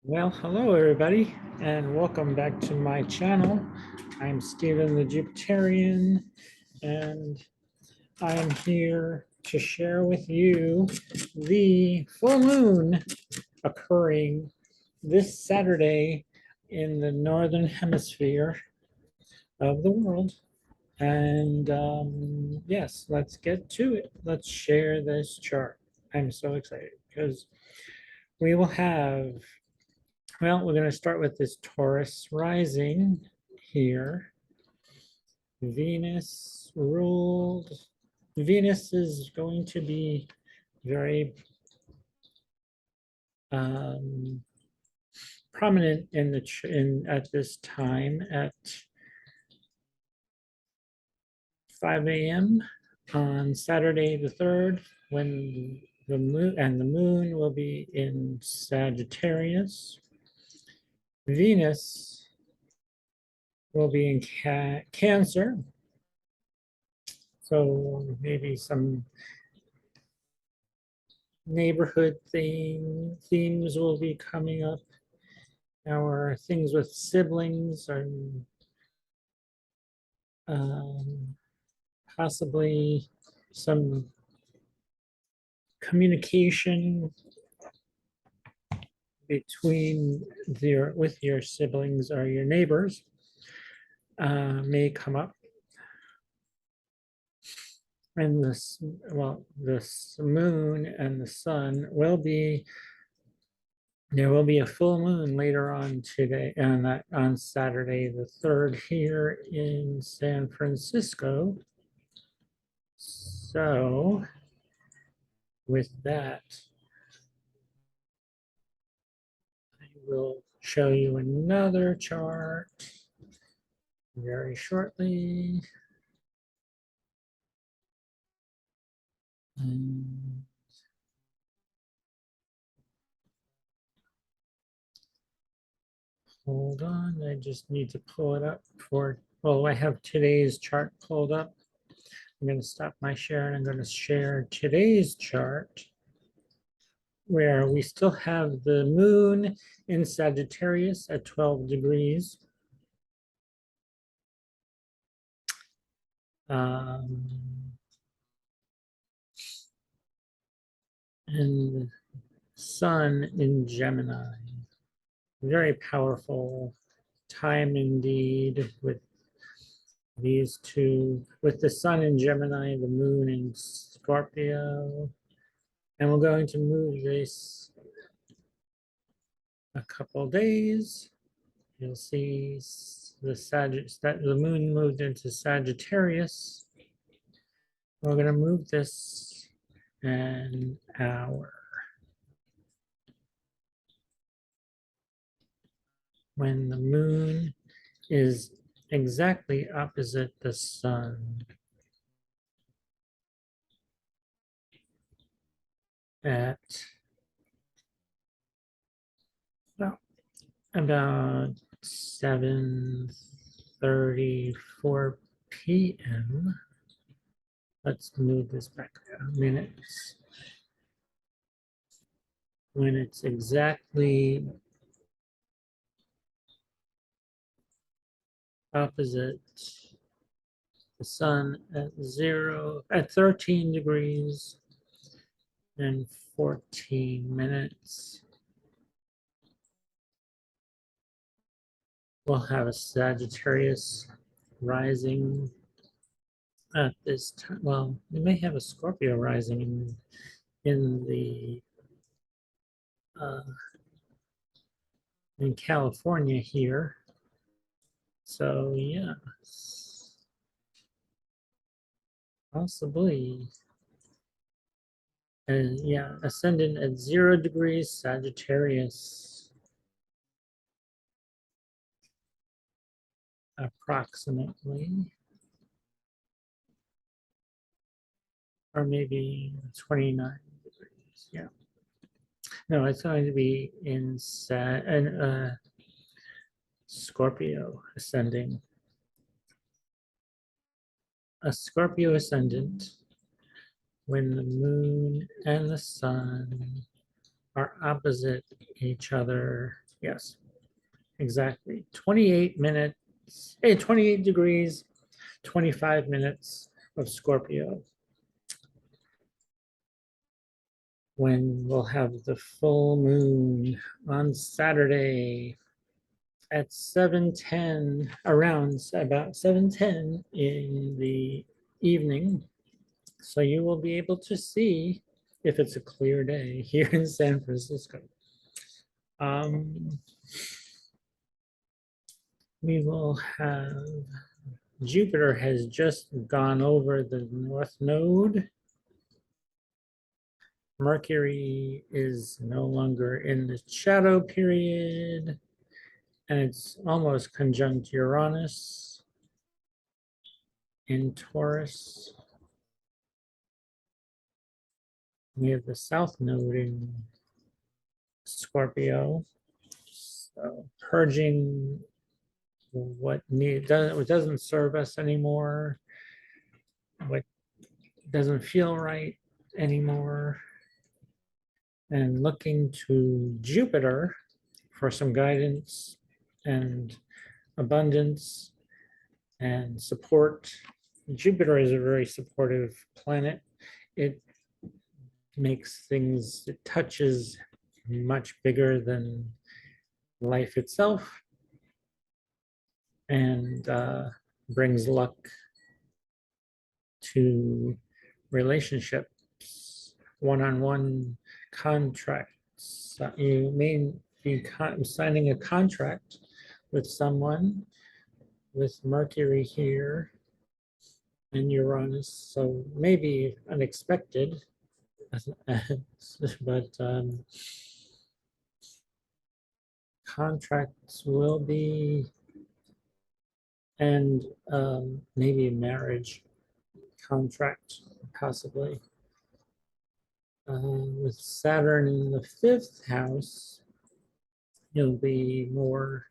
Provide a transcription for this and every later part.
Well, hello everybody, and welcome back to my channel. I'm Stephen the Jupiterian, and I'm here to share with you the full moon occurring this Saturday in the northern hemisphere of the world. And yes, let's get to it. Let's share this chart. I'm so excited because we will have. Well, we're going to start with this Taurus rising here. Venus ruled. Venus is going to be very prominent in at this time at 5 a.m. on Saturday the 3rd, when the moon will be in Sagittarius. Venus will be in Cancer. So maybe some neighborhood themes will be coming up. Our things with siblings and possibly some communication between with your siblings or your neighbors may come up. And this, well, this moon and the sun will be, there will be a full moon later on today, and on Saturday the 3rd here in San Francisco. So with that, I will show you another chart very shortly. Hold on, I just need to pull it up for, well, I have today's chart pulled up. I'm going to stop my share and I'm going to share today's chart, where we still have the moon in Sagittarius at 12 degrees. And the sun in Gemini. Very powerful time indeed with these two, with the sun in Gemini, the moon in Scorpio. And we're going to move this a couple days. You'll see the moon moved into Sagittarius. We're going to move this an hour. When the moon is exactly opposite the sun at about 7:34 p.m. Let's move this back minutes. When it's exactly opposite the sun at 13 degrees and 14 minutes. We'll have a Sagittarius rising at this time. Well, we may have a Scorpio rising in California here. So yeah, possibly. And yeah, ascendant at 0 degrees Sagittarius, approximately, or maybe 29 degrees. Yeah. No, it's going to be in Scorpio ascending. A Scorpio ascendant when the moon and the sun are opposite each other Yes, exactly. 28 minutes, 28 degrees, 25 minutes of Scorpio, when we'll have the full moon on Saturday at 7:10, around about 7:10 in the evening. So you will be able to see if it's a clear day here in San Francisco. Um, we will have Jupiter has just gone over the North Node. Mercury is no longer in the shadow period, and it's almost conjunct Uranus in Taurus. We have the South Node in Scorpio, so purging what doesn't serve us anymore, what doesn't feel right anymore, and looking to Jupiter for some guidance and abundance and support. Jupiter is a very supportive planet. It makes things, it touches much bigger than life itself, and brings luck to relationships, one-on-one contracts. You may be signing a contract with someone with Mercury here and Uranus, so maybe unexpected, but contracts will be, and maybe a marriage contract, possibly. With Saturn in the fifth house, you'll be more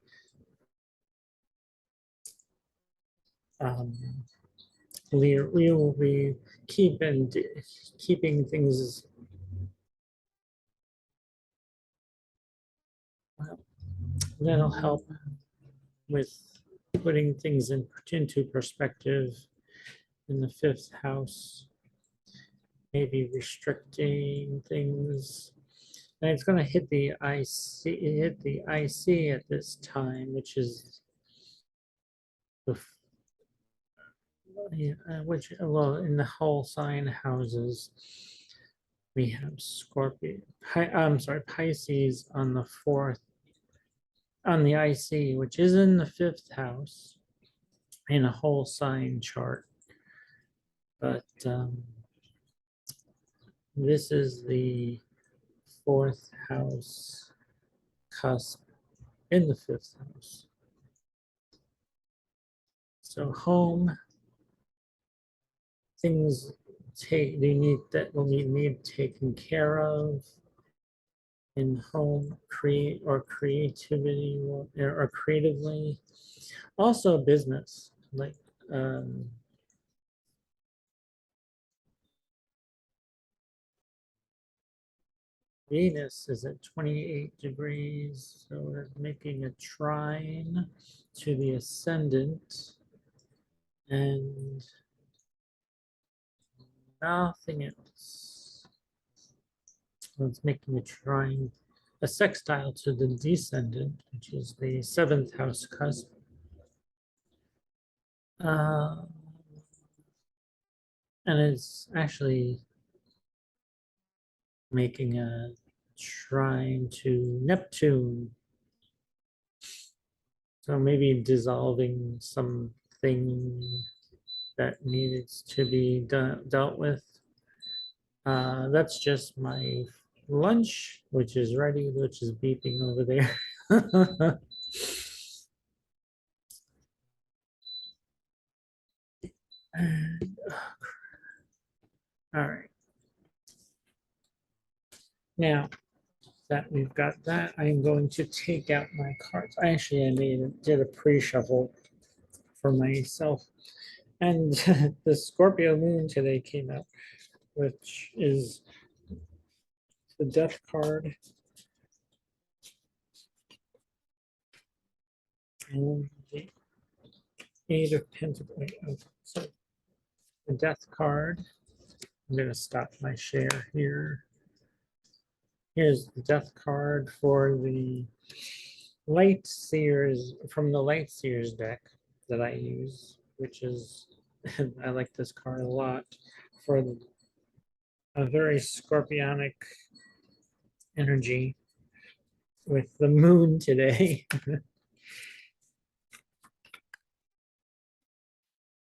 we will be keeping things, well, that'll help with putting things into perspective in the fifth house, maybe restricting things. And it's going to hit the IC at this time, which is the well, in the whole sign houses, we have Scorpio. I'm sorry, Pisces on the fourth, on the IC, which is in the fifth house in a whole sign chart. But this is the fourth house cusp in the fifth house. So home, things that will need taken care of in home, creativity or creatively. Also business, like Venus is at 28 degrees, so we're making a trine to the ascendant, and nothing else. So it's making a trine, a sextile to the descendant, which is the seventh house cusp. And it's actually making a trine to Neptune. So maybe dissolving something that needed to be dealt with. That's just my lunch, which is ready, which is beeping over there. All right. Now that we've got that, I'm going to take out my cards. I did a pre-shuffle for myself. And the Scorpio moon today came out, which is the death card. And the Eight of Pentacles. Oh, so the Death card. I'm going to stop my share here. Here's the Death card for the Light Seers, from the Light Seers deck that I use, which is, I like this card a lot for a very scorpionic energy with the moon today.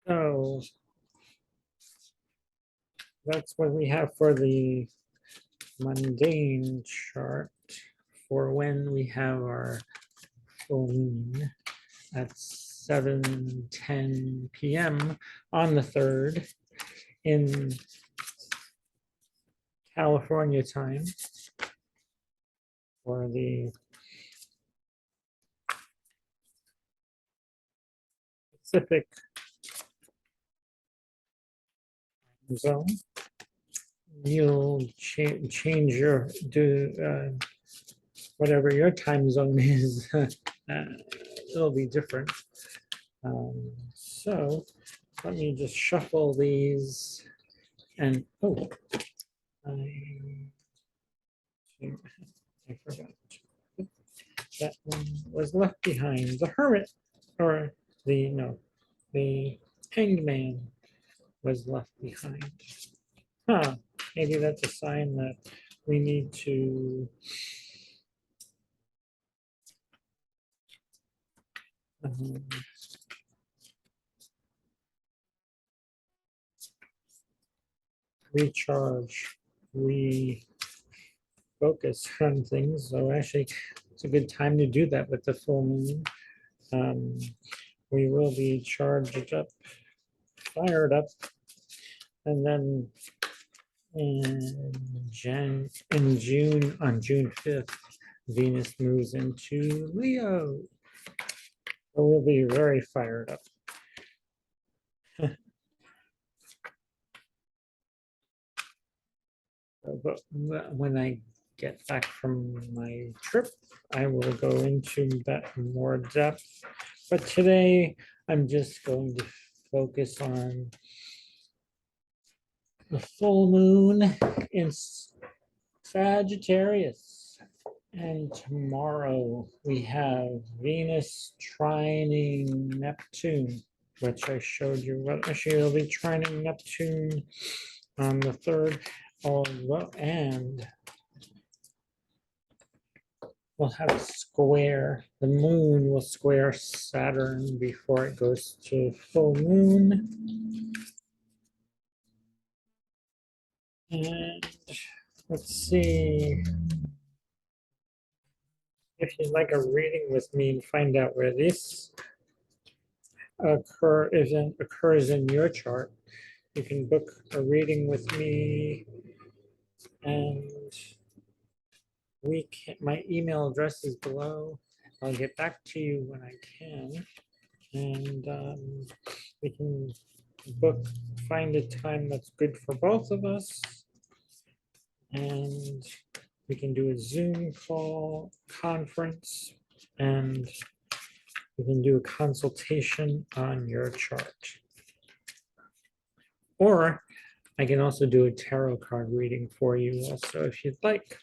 So that's what we have for the mundane chart for when we have our full moon at 7:10 p.m. on the 3rd in California time for the Pacific zone. You'll change your whatever your time zone is. It'll be different. So let me just shuffle these and I forgot. That one was left behind. The Hermit, or the Hanged Man was left behind. Huh, maybe that's a sign that we need to recharge, refocus on things. So actually, it's a good time to do that with the full moon. We will be charged up, fired up, and then in June, on June 5th, Venus moves into Leo. So we'll be very fired up. But when I get back from my trip, I will go into that in more depth. But today, I'm just going to focus on the full moon in Sagittarius. And tomorrow we have Venus trining Neptune, which I showed you. Well, actually, it'll be trining Neptune on the 3rd. And we'll have a square. The moon will square Saturn before it goes to full moon. And let's see. If you'd like a reading with me and find out where this occurs in your chart, you can book a reading with me, and my email address is below. I'll get back to you when I can, and we can find a time that's good for both of us, and we can do a Zoom call conference, and we can do a consultation on your chart. Or I can also do a tarot card reading for you also if you'd like.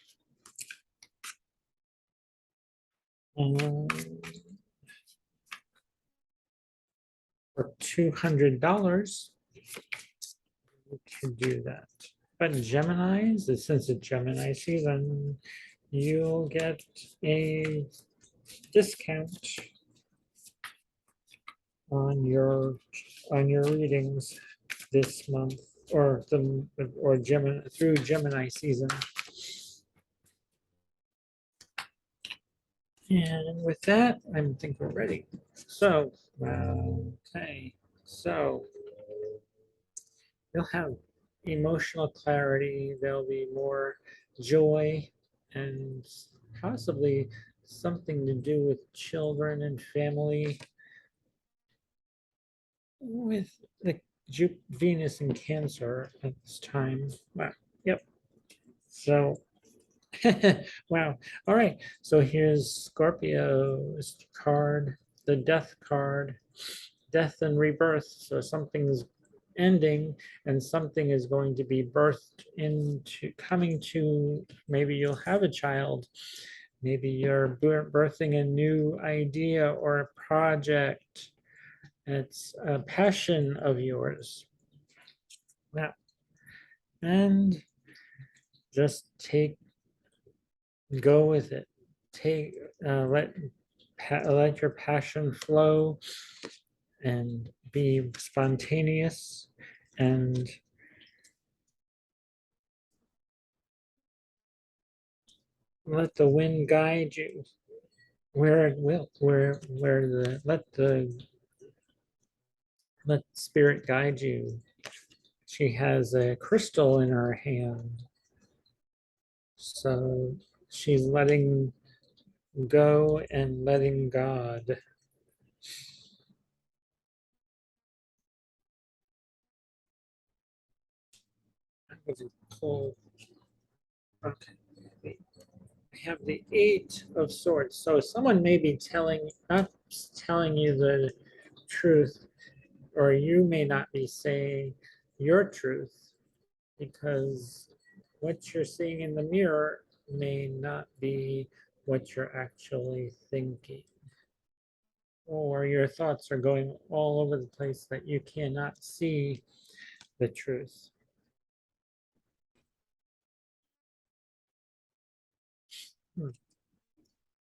For $200, you can do that. But Geminis, since it's Gemini season, you'll get a discount on your readings this month, or Gemini through Gemini season. And with that, I think we're ready. So, okay, so you'll have emotional clarity. There'll be more joy, and possibly something to do with children and family, with the Venus in Cancer at this time. Wow. Yep. So, wow. All right. So here's Scorpio's card. the death card, death and rebirth. So something's ending and something is going to be birthed into coming to, maybe you'll have a child, maybe you're birthing a new idea or a project. It's a passion of yours. Now, and just go with it. Take, let your passion flow and be spontaneous and let the wind guide you where it will, where let spirit guide you. She has a crystal in her hand, so she's letting go and letting God. I'm going to pull. Okay. We have the Eight of Swords. So someone may be not telling you the truth, or you may not be saying your truth, because what you're seeing in the mirror may not be what you're actually thinking. Or your thoughts are going all over the place that you cannot see the truth.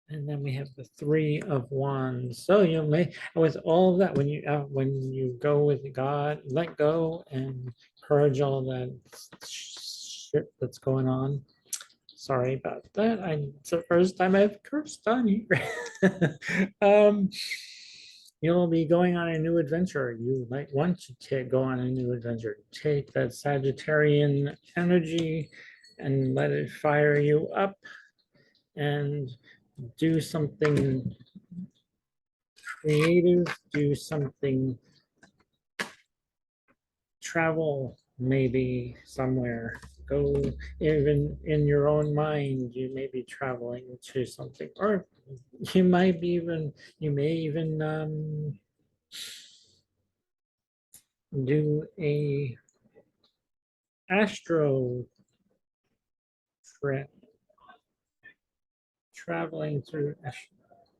And then we have the Three of Wands. So you may, with all of that, when you go with God, let go and purge all that shit that's going on. Sorry about that. It's the first time I've cursed on you. You'll be going on a new adventure. You might want to go on a new adventure. Take that Sagittarian energy and let it fire you up and do something creative, do something, travel maybe somewhere. Go, even in your own mind, you may be traveling to something, or you might be even, you may even do a astro trip, traveling through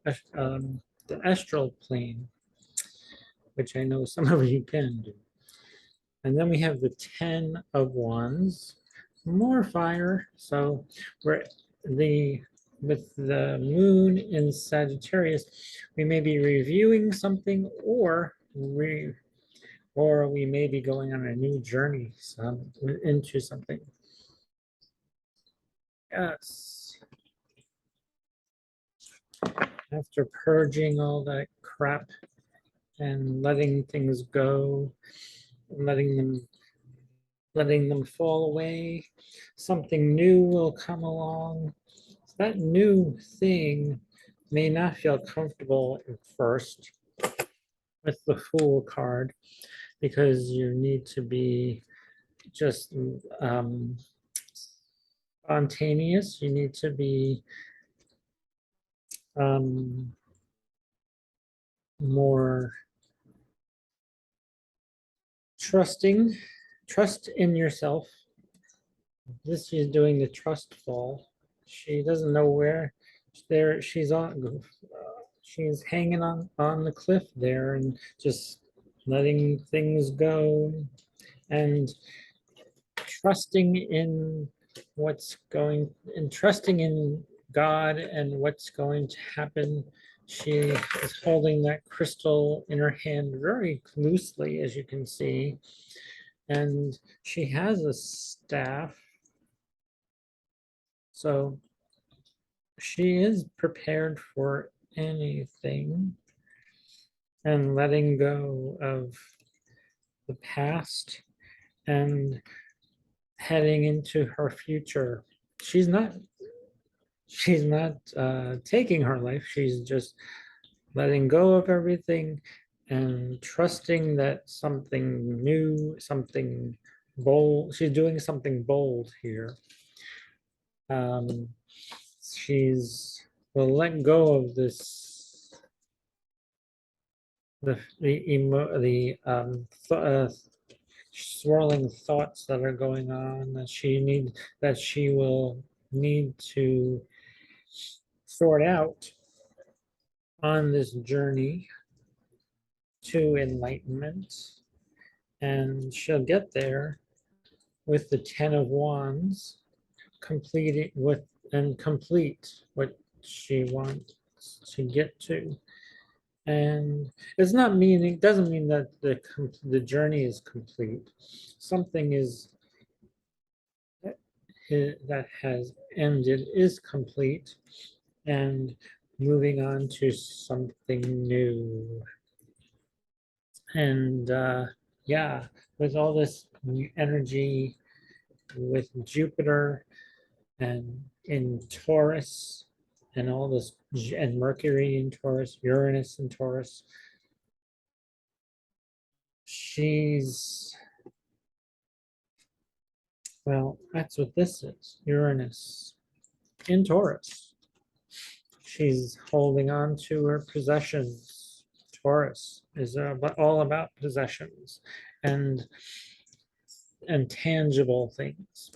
the astral plane, which I know some of you can do. And then we have the 10 of Wands, more fire. So we're with the moon in Sagittarius, we may be reviewing something, or we may be going on a new journey into something. Yes. After purging all that crap and letting things go, letting them fall away, something new will come along. That new thing may not feel comfortable at first with the Fool card, because you need to be just spontaneous. You need to be more trusting. Trust in yourself. This is doing the trust fall. She doesn't know where there she's on. She's hanging on the cliff there and just letting things go and trusting in trusting in God and what's going to happen. She is holding that crystal in her hand very loosely, as you can see, and she has a staff. So she is prepared for anything and letting go of the past and heading into her future. She's not taking her life. She's just letting go of everything and trusting that something new, something bold. She's doing something bold here. She's will let go of this swirling thoughts that are going on that she will need to sort out on this journey to enlightenment, and she'll get there with the Ten of Wands, completing with and complete what she wants to get to. And it's not meaning doesn't mean that the journey is complete. Something is that has ended is complete, and moving on to something new. And yeah, with all this energy with Jupiter and in Taurus and all this and Mercury in Taurus, Uranus in Taurus, she's well, that's what this is. Uranus in Taurus. She's holding on to her possessions. Taurus is all about possessions and and tangible things.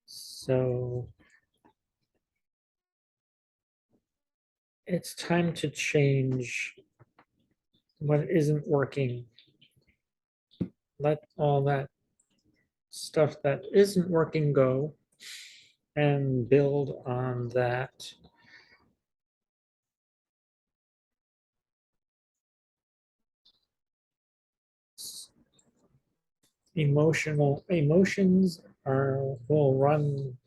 So it's time to change what isn't working. Let all that stuff that isn't working go and build on that emotions will run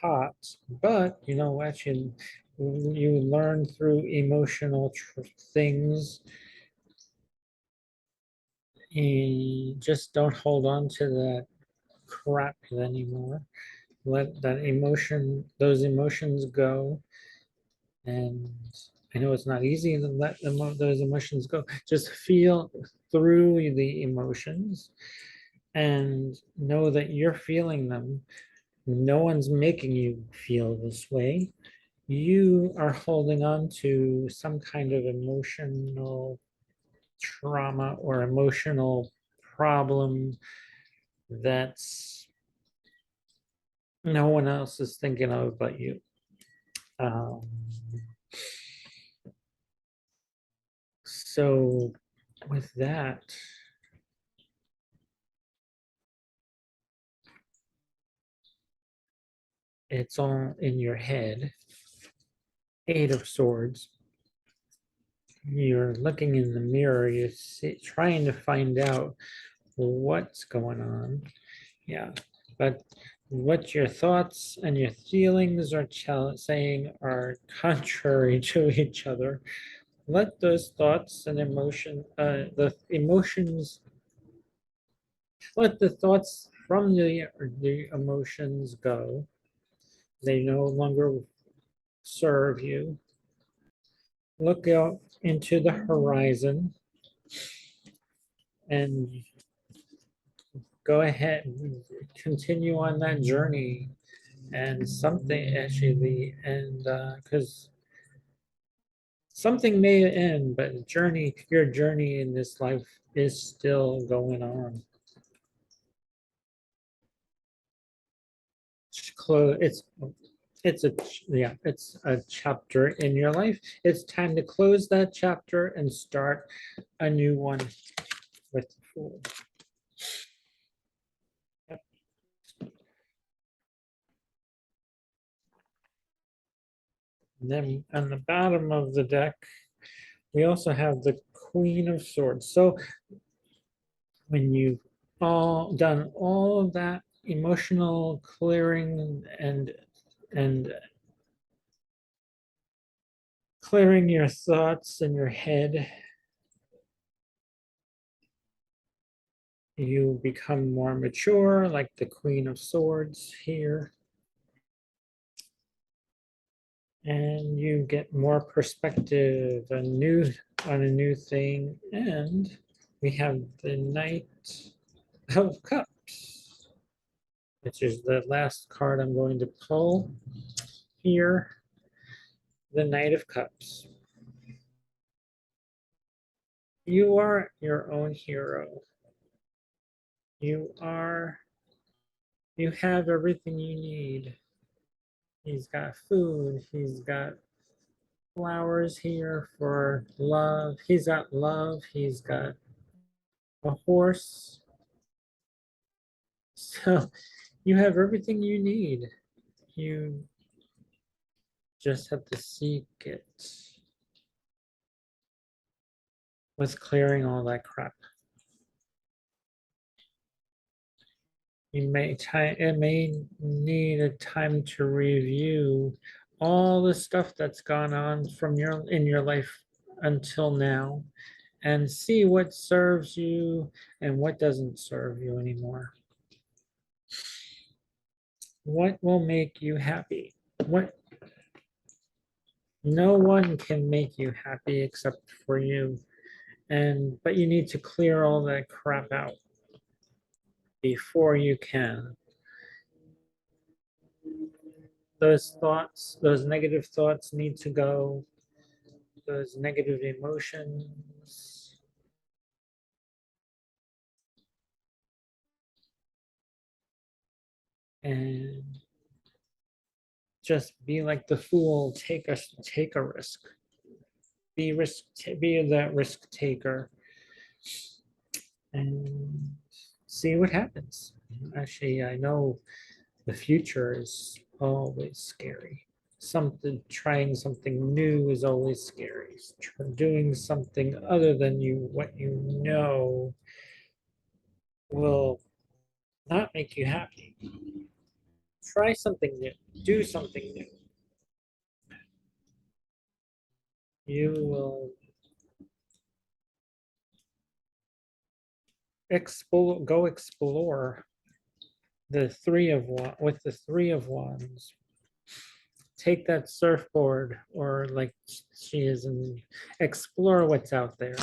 hot, but you know what, you learn through emotional things. You just don't hold on to that crap anymore. Let those emotions go. And I know it's not easy to let those emotions go. Just feel through the emotions and know that you're feeling them. No one's making you feel this way. You are holding on to some kind of emotional trauma or emotional problem that's no one else is thinking of but you. Um, so with that, it's all in your head. Eight of Swords. You're looking in the mirror, trying to find out what's going on. Yeah, but what your thoughts and your feelings are saying are contrary to each other. Let those thoughts and let the thoughts from the emotions go. They no longer serve you. Look out into the horizon and go ahead and continue on that journey. And something actually, and because something may end, but your journey in this life is still going on. It's it's a chapter in your life. It's time to close that chapter and start a new one with the Fool. Yep. And then on the bottom of the deck, we also have the Queen of Swords. So when you've all done all of that emotional clearing and clearing your thoughts in your head, you become more mature, like the Queen of Swords here. And you get more perspective, on a new thing. And we have the Knight of Cups, which is the last card I'm going to pull here. The Knight of Cups. You are your own hero. You are, you have everything you need. He's got food. He's got flowers here for love. He's got love. He's got a horse. So you have everything you need. You just have to seek it with clearing all that crap. It may need a time to review all the stuff that's gone on from in your life until now and see what serves you and what doesn't serve you anymore. What will make you happy? What No one can make you happy except for you. But you need to clear all that crap out before you can. Those negative thoughts need to go, those negative emotions. And just be like the fool, take a risk. Be that risk taker and see what happens. Actually, I know the future is always scary. Trying something new is always scary. Doing something other than what you know will not make you happy. Try something new. Do something new. You will explore the with the three of wands. Take that surfboard, or like she is, and explore what's out there.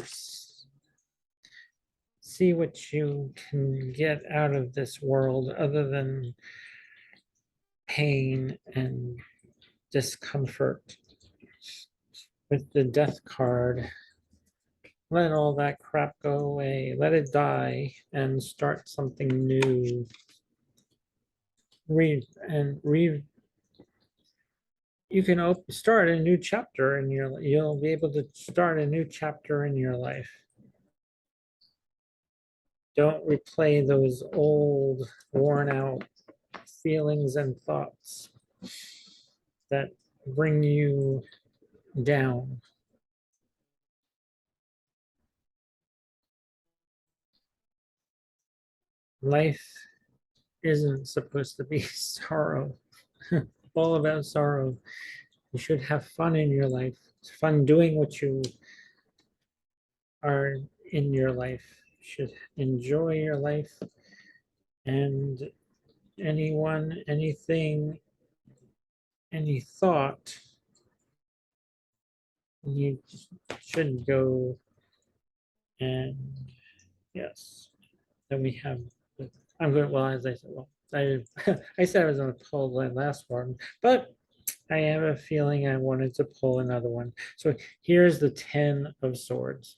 See what you can get out of this world other than pain and discomfort. With the death card, let all that crap go away, let it die, and start something new. You can start a new chapter in your. You'll be able to start a new chapter in your life. Don't replay those old, worn out feelings and thoughts that bring you down. Life isn't supposed to be sorrow, all about sorrow. You should have fun in your life, fun doing what you are in your life. You should enjoy your life, and anyone, anything, any thought, you should go. And yes, then we have, I'm going, well, as I said, well, I said I was going to pull the last one, but I have a feeling I wanted to pull another one. So here's the 10 of Swords.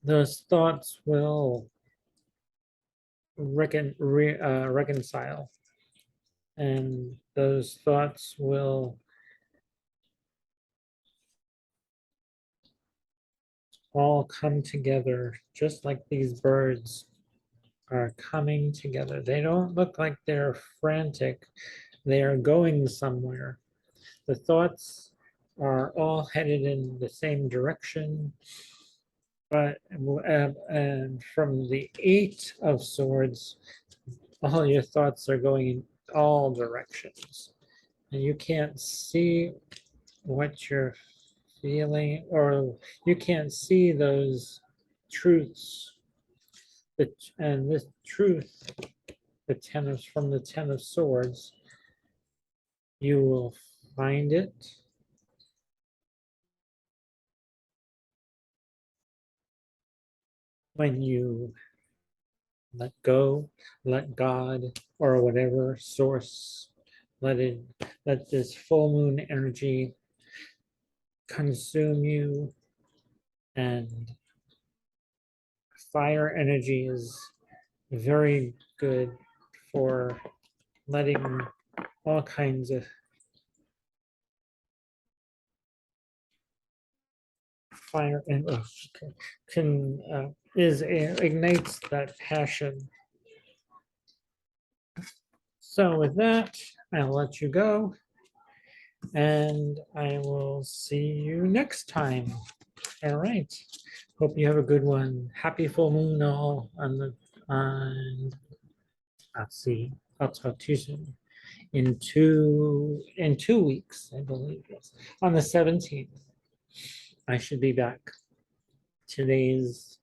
Those thoughts will reconcile, and those thoughts will all come together just like these birds are coming together. They don't look like they're frantic. They are going somewhere. The thoughts are all headed in the same direction, but and from the 8 of Swords, all your thoughts are going in all directions. And you can't see what you're feeling, or you can't see those truths. And this truth, from the 10 of Swords, you will find it when you let go, let God or whatever source, let this full moon energy consume you And fire energy is very good for letting all kinds of fire and ignites that passion. So with that, I'll let you go, and I will see you next time. All right. Hope you have a good one. Happy full moon all on let's see. I'll talk to you soon. In two weeks, I believe, yes. On the 17th, I should be back. Today's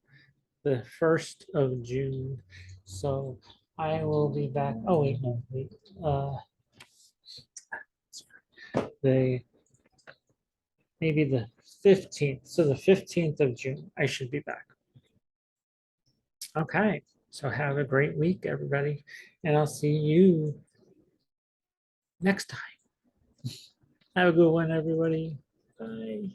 the 1st of June. So I will be back. Oh wait, no, wait. The maybe the 15th. So the 15th of June, I should be back. Okay. So have a great week, everybody. And I'll see you next time. Have a good one, everybody. Bye.